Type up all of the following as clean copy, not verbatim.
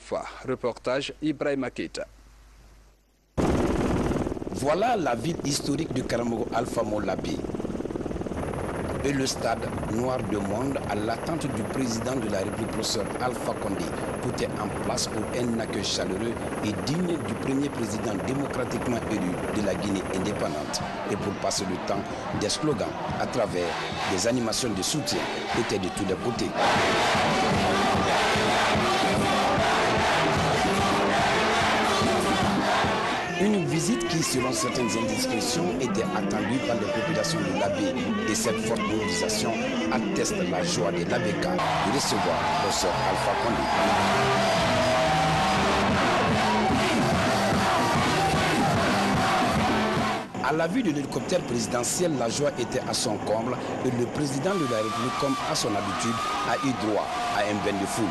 fois. Reportage Ibrahima Keita. Voilà la ville historique de Karamoko Alpha Molabi et le stade noir de monde à l'attente du président de la République, professeur Alpha Condé. Tout est en place pour un accueil chaleureux et digne du premier président démocratiquement élu de la Guinée indépendante. Et pour passer le temps, des slogans à travers des animations de soutien étaient de tous les côtés. Une visite qui, selon certaines indiscrétions, était attendue par les populations de l'Abbé. Et cette forte mobilisation atteste la joie de l'Abéka de recevoir le professeur Alpha Condé. À la vue de l'hélicoptère présidentiel, la joie était à son comble et le président de la République, comme à son habitude, a eu droit à un bain de foule.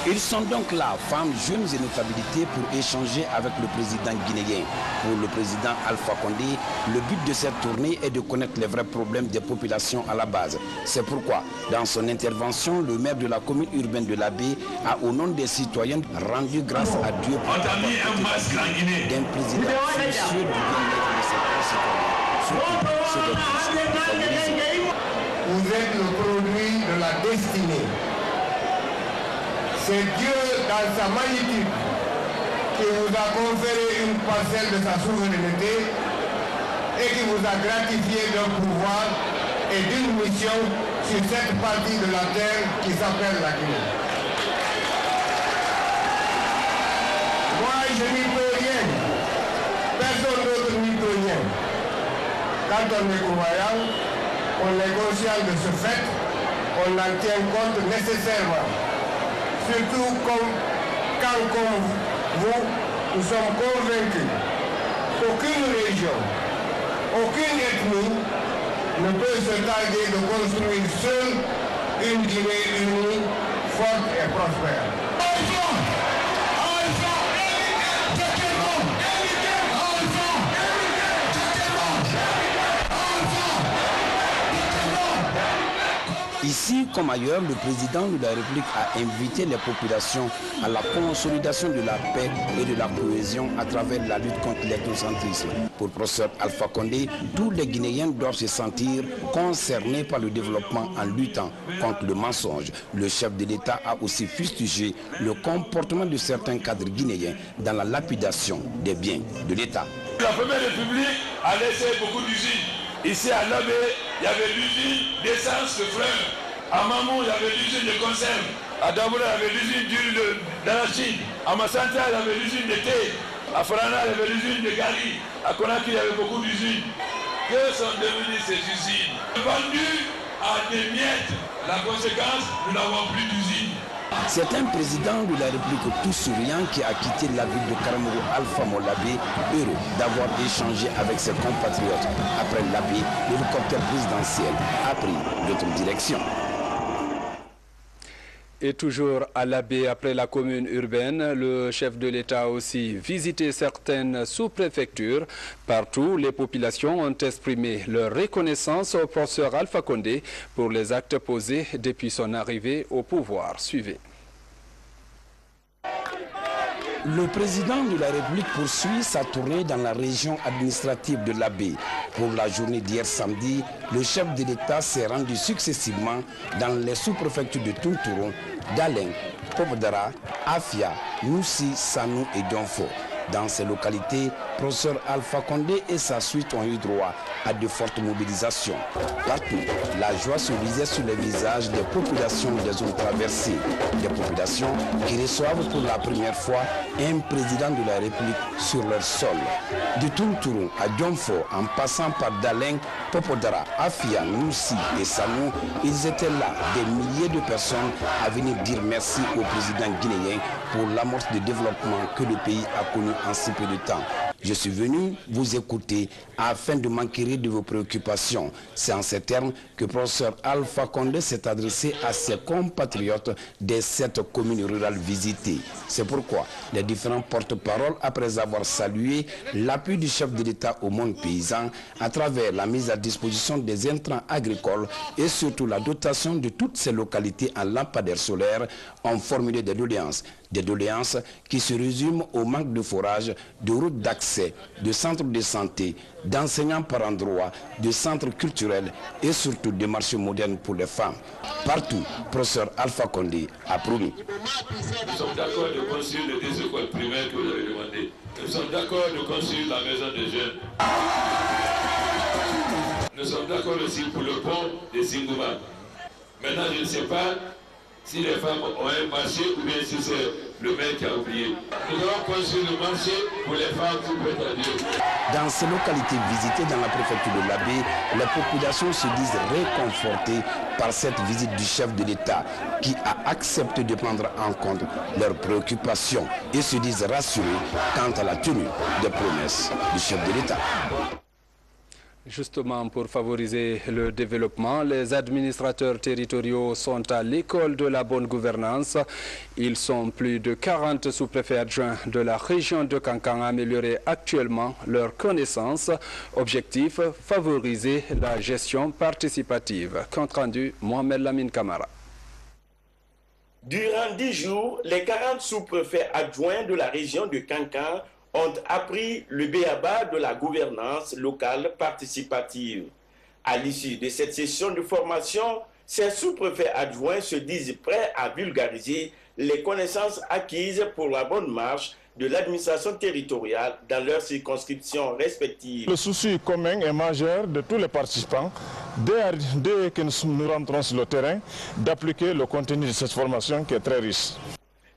Ils sont donc là, femmes, jeunes et notabilités, pour échanger avec le président guinéen. Pour le président Alpha Condé, le but de cette tournée est de connaître les vrais problèmes des populations à la base. C'est pourquoi, dans son intervention, le maire de la commune urbaine de l'Abbé a, au nom des citoyens, rendu grâce à Dieu pour d'un président soucieux du bien-être de ses concitoyens, surtout ceux des plus favorisés. Vous êtes le produit de la destinée. C'est Dieu, dans sa magnitude, qui vous a conféré une parcelle de sa souveraineté et qui vous a gratifié d'un pouvoir et d'une mission sur cette partie de la terre qui s'appelle la Guinée. Moi, je n'y peux rien. Personne d'autre n'y peut rien. Quand on est croyant, on est conscient de ce fait, on en tient compte nécessairement. Surtout quand, comme vous, nous sommes convaincus qu'aucune région, aucune ethnie ne peut se targuer de construire seule une Guinée unie, forte et prospère. Ici, comme ailleurs, le président de la République a invité les populations à la consolidation de la paix et de la cohésion à travers la lutte contre l'ethnocentrisme. Pour le professeur Alpha Condé, tous les Guinéens doivent se sentir concernés par le développement en luttant contre le mensonge. Le chef de l'État a aussi fustigé le comportement de certains cadres guinéens dans la lapidation des biens de l'État. La Première République a laissé beaucoup d'usines. Ici à l'Abbé, il y avait l'usine d'essence de fleurs. À Mamou, il y avait l'usine de conserve. À Daboula, il y avait l'usine d'huile d'arachide. À Massanta, il y avait l'usine de thé. À Farana, il y avait l'usine de Gari. À Conakry, il y avait beaucoup d'usines. Que sont devenues ces usines? Vendues à des miettes. La conséquence, nous n'avons plus d'usines. C'est un président de la République tout souriant qui a quitté la ville de Karamoko Alpha Molabi, heureux d'avoir échangé avec ses compatriotes. Après l'Abbé, l'hélicoptère présidentiel a pris d'autres directions. Et toujours à l'Abbé, après la commune urbaine, le chef de l'État a aussi visité certaines sous-préfectures. Partout, les populations ont exprimé leur reconnaissance au professeur Alpha Condé pour les actes posés depuis son arrivée au pouvoir. Suivez. Le président de la République poursuit sa tournée dans la région administrative de l'Abbé. Pour la journée d'hier samedi, le chef de l'État s'est rendu successivement dans les sous-préfectures de Tontouron, Daleng, Popodara, Afia, Noussi, Sanou et Donfo. Dans ces localités, professeur Alpha Condé et sa suite ont eu droit à de fortes mobilisations. Partout, la joie se lisait sur les visages des populations des zones traversées. Des populations qui reçoivent pour la première fois un président de la République sur leur sol. De Tontouron à Dionfo, en passant par Daleng, Popodara, Afia, Noussi et Sanou, ils étaient là, des milliers de personnes à venir dire merci au président guinéen pour l'amorce de développement que le pays a connu en si peu de temps. Je suis venu vous écouter afin de m'enquérir de vos préoccupations. C'est en ces termes que le professeur Alpha Condé s'est adressé à ses compatriotes des 7 communes rurales visitées. C'est pourquoi les différents porte-paroles, après avoir salué l'appui du chef de l'État au monde paysan à travers la mise à disposition des intrants agricoles et surtout la dotation de toutes ces localités en lampadaires solaires, ont formulé des doléances. Des doléances qui se résument au manque de forage, de routes d'accès, de centres de santé, d'enseignants par endroit, de centres culturels et surtout de marchés modernes pour les femmes. Partout, professeur Alpha Condé a promis. Nous sommes d'accord de construire les 2 écoles primaires que vous avez demandées. Nous sommes d'accord de construire la maison des jeunes. Nous sommes d'accord aussi pour le pont de Singouba. Maintenant, je ne sais pas si les femmes ont un marché ou bien si c'est le maire qui a oublié. Nous allons construire le marché pour les femmes qui peuvent à Dieu. Dans ces localités visitées dans la préfecture de l'Abbé, les populations se disent réconfortées par cette visite du chef de l'État qui a accepté de prendre en compte leurs préoccupations et se disent rassurés quant à la tenue des promesses du chef de l'État. Justement, pour favoriser le développement, les administrateurs territoriaux sont à l'école de la bonne gouvernance. Ils sont plus de 40 sous-préfets adjoints de la région de Kankan à améliorer actuellement leurs connaissances. Objectif, favoriser la gestion participative. Compte rendu, Mohamed Lamine Kamara. Durant 10 jours, les 40 sous-préfets adjoints de la région de Kankan ont appris le b.a.-ba de la gouvernance locale participative. À l'issue de cette session de formation, ces sous-préfets adjoints se disent prêts à vulgariser les connaissances acquises pour la bonne marche de l'administration territoriale dans leurs circonscriptions respectives. Le souci commun et majeur de tous les participants, dès que nous rentrons sur le terrain, d'appliquer le contenu de cette formation qui est très riche.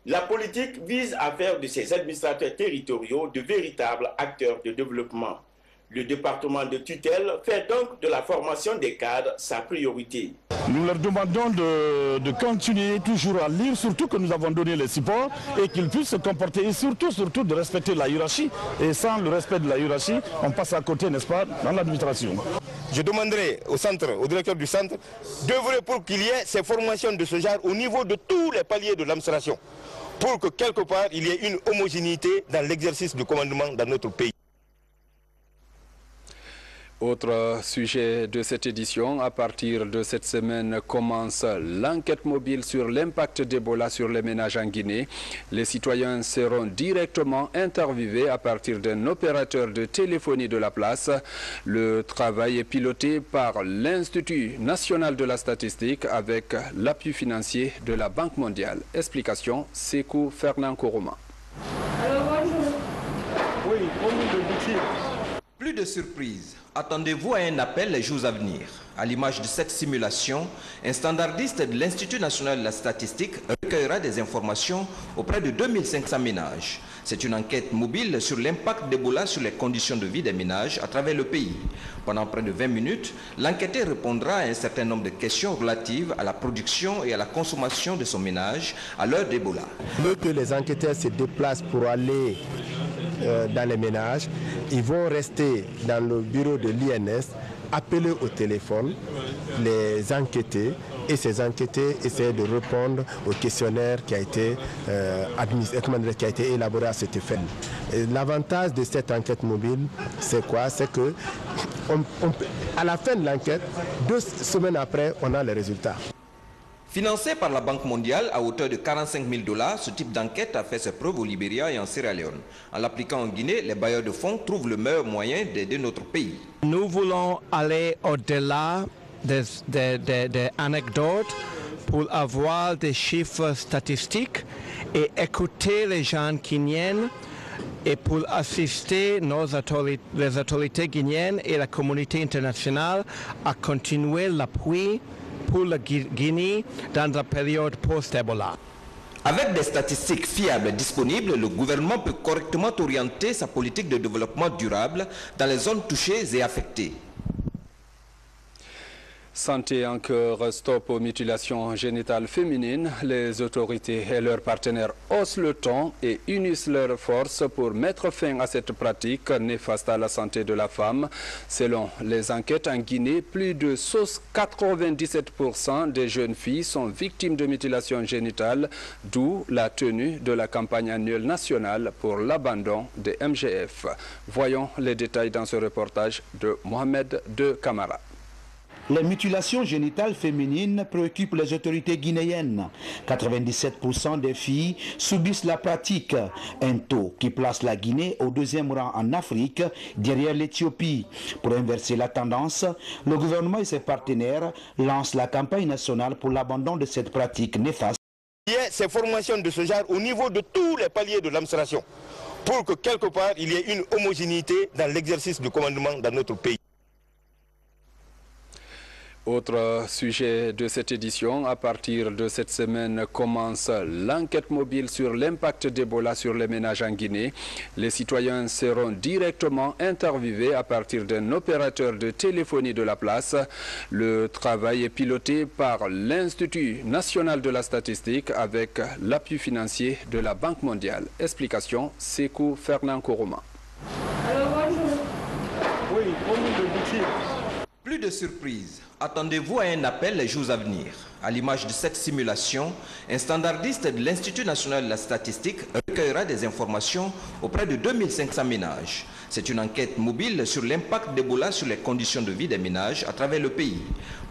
La politique vise à faire de ces administrateurs territoriaux de véritables acteurs de développement. Le département de tutelle fait donc de la formation des cadres sa priorité. Nous leur demandons de continuer toujours à lire, surtout que nous avons donné les supports et qu'ils puissent se comporter et surtout de respecter la hiérarchie. Et sans le respect de la hiérarchie, on passe à côté, n'est-ce pas, dans l'administration. Je demanderai au centre, au directeur du centre, d'œuvrer pour qu'il y ait ces formations de ce genre au niveau de tous les paliers de l'administration, pour que quelque part il y ait une homogénéité dans l'exercice du commandement dans notre pays. Autre sujet de cette édition, à partir de cette semaine commence l'enquête mobile sur l'impact d'Ebola sur les ménages en Guinée. Les citoyens seront directement interviewés à partir d'un opérateur de téléphonie de la place. Le travail est piloté par l'Institut national de la statistique avec l'appui financier de la Banque mondiale. Explication, Sekou Fernand Kourouma. Alors bonjour. Oui, Plus de surprises. Attendez-vous à un appel les jours à venir. À l'image de cette simulation, un standardiste de l'Institut national de la statistique recueillera des informations auprès de 2500 ménages. C'est une enquête mobile sur l'impact d'Ebola sur les conditions de vie des ménages à travers le pays. Pendant près de 20 minutes, l'enquêteur répondra à un certain nombre de questions relatives à la production et à la consommation de son ménage à l'heure d'Ebola. Dès que les enquêteurs se déplacent pour aller dans les ménages, ils vont rester dans le bureau de l'INS, appeler au téléphone les enquêtés et ces enquêtés essayer de répondre au questionnaire qui a été élaboré à cet effet. L'avantage de cette enquête mobile, c'est quoi? C'est que à la fin de l'enquête, 2 semaines après, on a les résultats. Financé par la Banque mondiale à hauteur de 45 000 $, ce type d'enquête a fait ses preuves au Libéria et en Sierra Leone. En l'appliquant en Guinée, les bailleurs de fonds trouvent le meilleur moyen d'aider notre pays. Nous voulons aller au-delà des anecdotes pour avoir des chiffres statistiques et écouter les gens guinéens et pour assister les autorités guinéennes et la communauté internationale à continuer l'appui pour la Guinée dans la période post-Ebola. Avec des statistiques fiables et disponibles, le gouvernement peut correctement orienter sa politique de développement durable dans les zones touchées et affectées. Santé en cœur, stop aux mutilations génitales féminines. Les autorités et leurs partenaires haussent le ton et unissent leurs forces pour mettre fin à cette pratique néfaste à la santé de la femme. Selon les enquêtes en Guinée, plus de 97% des jeunes filles sont victimes de mutilations génitales, d'où la tenue de la campagne annuelle nationale pour l'abandon des MGF. Voyons les détails dans ce reportage de Mohamed De Camara. Les mutilations génitales féminines préoccupent les autorités guinéennes. 97% des filles subissent la pratique, un taux qui place la Guinée au deuxième rang en Afrique, derrière l'Éthiopie. Pour inverser la tendance, le gouvernement et ses partenaires lancent la campagne nationale pour l'abandon de cette pratique néfaste. Il y a ces formations de ce genre au niveau de tous les paliers de l'administration, pour que quelque part il y ait une homogénéité dans l'exercice du commandement dans notre pays. Autre sujet de cette édition, à partir de cette semaine commence l'enquête mobile sur l'impact d'Ebola sur les ménages en Guinée. Les citoyens seront directement interviewés à partir d'un opérateur de téléphonie de la place. Le travail est piloté par l'Institut national de la statistique avec l'appui financier de la Banque mondiale. Explication, Sekou Fernand Koroma. Plus de surprises. Attendez-vous à un appel les jours à venir. À l'image de cette simulation, un standardiste de l'Institut national de la statistique recueillera des informations auprès de 2500 ménages. C'est une enquête mobile sur l'impact d'Ebola sur les conditions de vie des ménages à travers le pays.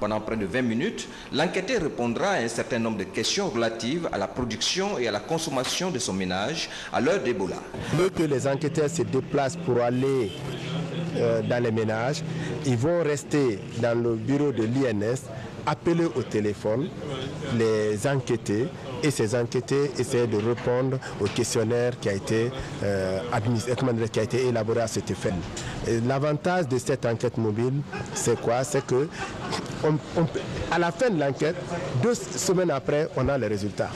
Pendant près de 20 minutes, l'enquêteur répondra à un certain nombre de questions relatives à la production et à la consommation de son ménage à l'heure d'Ebola. Dès que les enquêteurs se déplacent pour aller dans les ménages, ils vont rester dans le bureau de l'INS, appeler au téléphone les enquêtés, et ces enquêtés essaient de répondre au questionnaire qui a été élaboré à cet effet. L'avantage de cette enquête mobile, c'est quoi? C'est que à la fin de l'enquête, 2 semaines après, on a les résultats.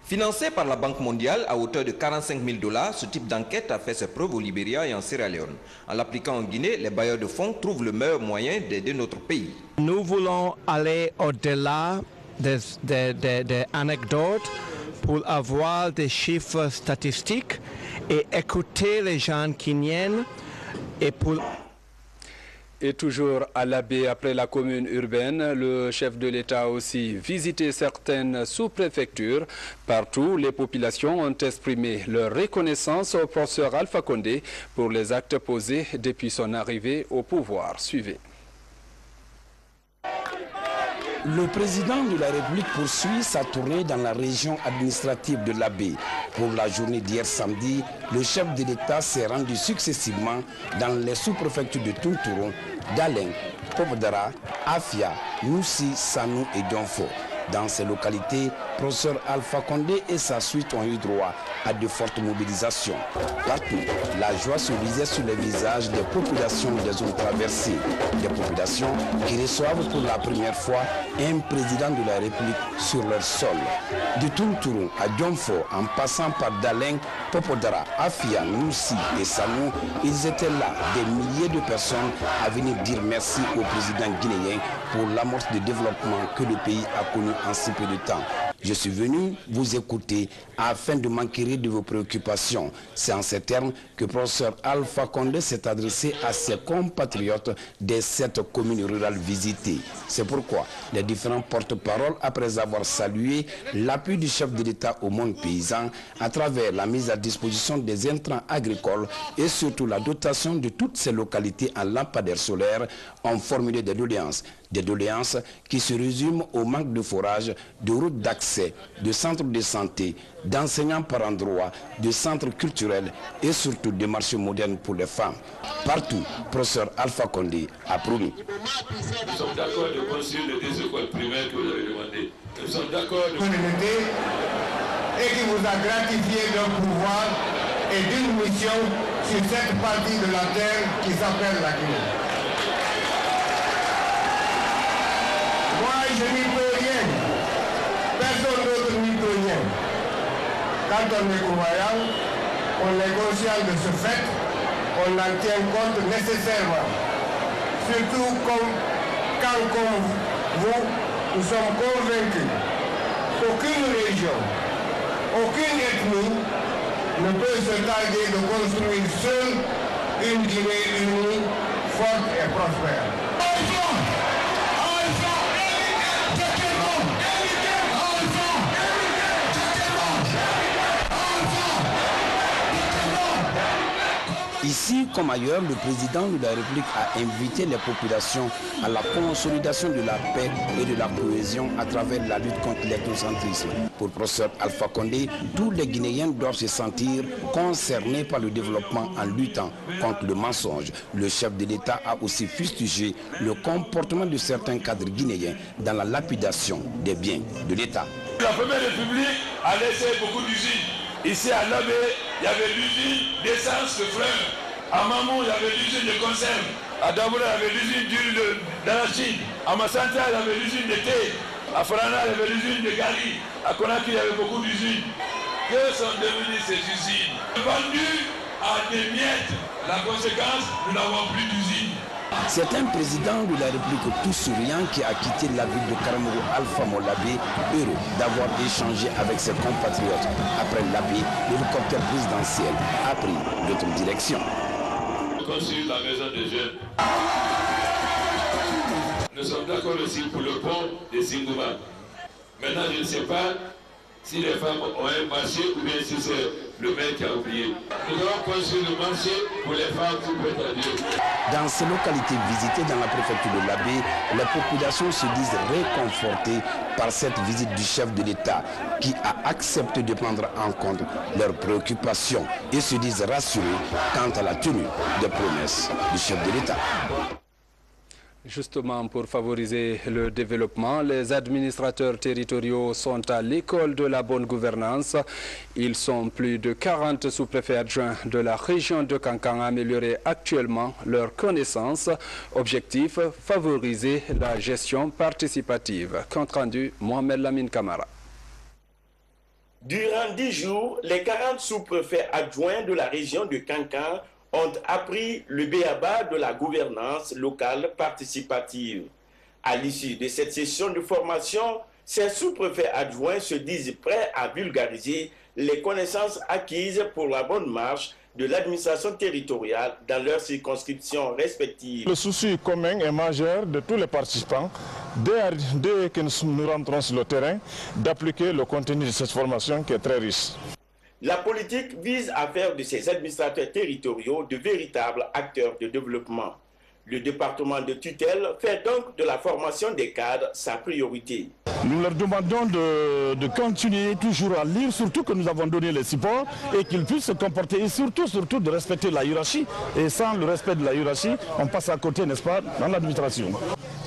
Financé par la Banque mondiale à hauteur de 45 000 $, ce type d'enquête a fait ses preuves au Libéria et en Sierra Leone. En l'appliquant en Guinée, les bailleurs de fonds trouvent le meilleur moyen d'aider notre pays. Nous voulons aller au-delà des anecdotes pour avoir des chiffres statistiques et écouter les gens guinéens et pour... Et toujours à la baie, après la commune urbaine, le chef de l'État a aussi visité certaines sous-préfectures. Partout, les populations ont exprimé leur reconnaissance au professeur Alpha Condé pour les actes posés depuis son arrivée au pouvoir. Suivez. Le président de la République poursuit sa tournée dans la région administrative de l'Abbé. Pour la journée d'hier samedi, le chef de l'État s'est rendu successivement dans les sous-préfectures de Tountourou, Daleng, Popodara, Afia, Noussi, Sanou et Dionfo. Dans ces localités, professeur Alpha Condé et sa suite ont eu droit à de fortes mobilisations. Partout, la joie se lisait sur les visages des populations des zones traversées. Des populations qui reçoivent pour la première fois un président de la République sur leur sol. De Tountourou à Dionfo, en passant par Daleng, Popodara, Afia, Noussi et Sanou, ils étaient là, des milliers de personnes à venir dire merci au président guinéen pour l'amorce de développement que le pays a connu en si peu de temps. Je suis venu vous écouter afin de m'enquérir de vos préoccupations. C'est en ces termes que le professeur Alpha Condé s'est adressé à ses compatriotes des 7 communes rurales visitées. C'est pourquoi les différents porte-paroles, après avoir salué l'appui du chef de l'État au monde paysan à travers la mise à disposition des intrants agricoles et surtout la dotation de toutes ces localités en lampadaires solaires, ont formulé des doléances. Des doléances qui se résument au manque de forage, de routes d'accès, de centres de santé, d'enseignants par endroit, de centres culturels et surtout de marchés modernes pour les femmes. Partout, professeur Alpha Condé a promis. Nous sommes d'accord de construire les 2 écoles primaires que vous avez demandées. Nous sommes d'accord de... Et qui vous a gratifié d'un pouvoir et d'une mission sur cette partie de la terre qui s'appelle la Guinée. Moi, je n'y peux rien. Personne d'autre n'y peut rien. Quand on est croyant, on est conscient de ce fait, on en tient compte nécessairement. Surtout comme quand comme vous, nous sommes convaincus qu'aucune région, aucune ethnie ne peut se targuer de construire seule une Guinée unie, forte et prospère. Ici comme ailleurs, le président de la République a invité les populations à la consolidation de la paix et de la cohésion à travers la lutte contre l'ethnocentrisme. Pour le professeur Alpha Condé, tous les Guinéens doivent se sentir concernés par le développement en luttant contre le mensonge. Le chef de l'État a aussi fustigé le comportement de certains cadres guinéens dans la lapidation des biens de l'État. La Première République a laissé beaucoup d'usines. Ici à Labé, il y avait l'usine d'essence de fleurs. À Mamou, il y avait l'usine de conserve. À Daboura, il y avait l'usine d'huile d'arachide. À Massanta, il y avait l'usine de thé. À Farana, il y avait l'usine de Gari. À Conakry, il y avait beaucoup d'usines. Que sont devenues ces usines? Vendues à des miettes. La conséquence, nous n'avons plus d'usines. C'est un président de la République tout souriant qui a quitté la ville de Karamoko, Alpha Molabé, heureux d'avoir échangé avec ses compatriotes. Après Labé, l'hélicoptère présidentiel a pris d'autres directions. Construire la maison des jeunes. Nous sommes d'accord aussi pour le pont de Singouba. Maintenant, je ne sais pas si les femmes ont un marché ou bien si c'est le maire qui a oublié. Nous allons construire le marché pour les femmes qui peuvent être à Dieu. Dans ces localités visitées dans la préfecture de l'Abbé, les populations se disent réconfortées par cette visite du chef de l'État qui a accepté de prendre en compte leurs préoccupations et se disent rassurés quant à la tenue des promesses du chef de l'État. Justement, pour favoriser le développement, les administrateurs territoriaux sont à l'école de la bonne gouvernance. Ils sont plus de 40 sous-préfets adjoints de la région de Kankan à améliorer actuellement leurs connaissances. Objectif, favoriser la gestion participative. Compte rendu, Mohamed Lamine Kamara. Durant 10 jours, les 40 sous-préfets adjoints de la région de Kankan ont appris le b.a.-ba de la gouvernance locale participative. À l'issue de cette session de formation, ces sous-préfets adjoints se disent prêts à vulgariser les connaissances acquises pour la bonne marche de l'administration territoriale dans leurs circonscriptions respectives. Le souci commun et majeur de tous les participants, dès que nous rentrons sur le terrain, d'appliquer le contenu de cette formation qui est très riche. La politique vise à faire de ces administrateurs territoriaux de véritables acteurs de développement. Le département de tutelle fait donc de la formation des cadres sa priorité. Nous leur demandons de continuer toujours à lire, surtout que nous avons donné les supports et qu'ils puissent se comporter et surtout de respecter la hiérarchie. Et sans le respect de la hiérarchie, on passe à côté, n'est-ce pas, dans l'administration.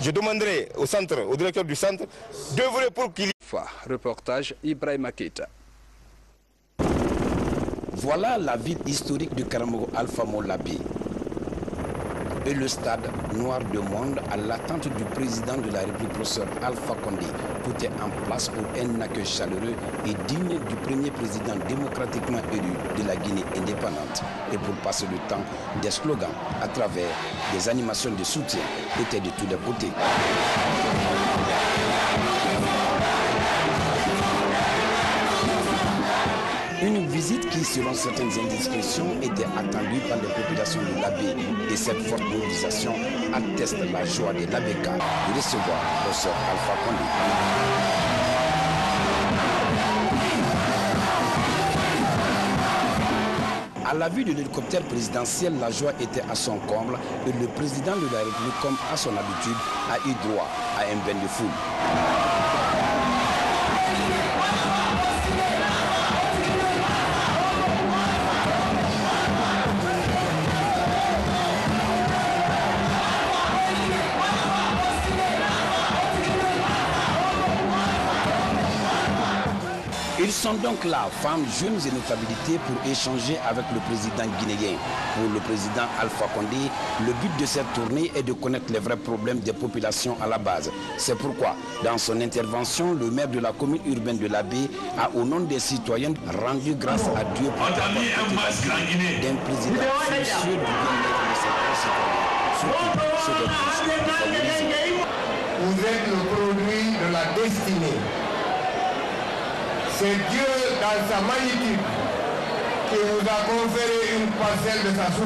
Je demanderai au directeur du centre d'œuvrer pour qu'il y ait... Reportage Ibrahim Akita. Voilà la ville historique de Karamoko Alpha Molabé et le stade noir de monde à l'attente du président de la République, professeur Alpha Condé. Tout est en place pour un accueil chaleureux et digne du premier président démocratiquement élu de la Guinée indépendante. Et pour passer le temps, des slogans à travers des animations de soutien étaient de tous les côtés. Une visite qui, selon certaines indiscrétions, était attendue par les populations de l'Abbé. Et cette forte mobilisation atteste la joie de l'Abbéka de recevoir le professeur Alpha Condé. À la vue de l'hélicoptère présidentiel, la joie était à son comble et le président de la République, comme à son habitude, a eu droit à un bain de foule. Ils sont donc là, femmes, jeunes et notabilités, pour échanger avec le président guinéen. Pour le président Alpha Condé, le but de cette tournée est de connaître les vrais problèmes des populations à la base. C'est pourquoi, dans son intervention, le maire de la commune urbaine de l'Abbé a, au nom des citoyens, rendu grâce à Dieu pour d'un président soucieux du bien-être de ses concitoyens, surtout marché des puces qui favorise. Vous êtes le produit de la destinée. C'est Dieu dans sa magnitude qui vous a conféré une parcelle de sa souveraineté.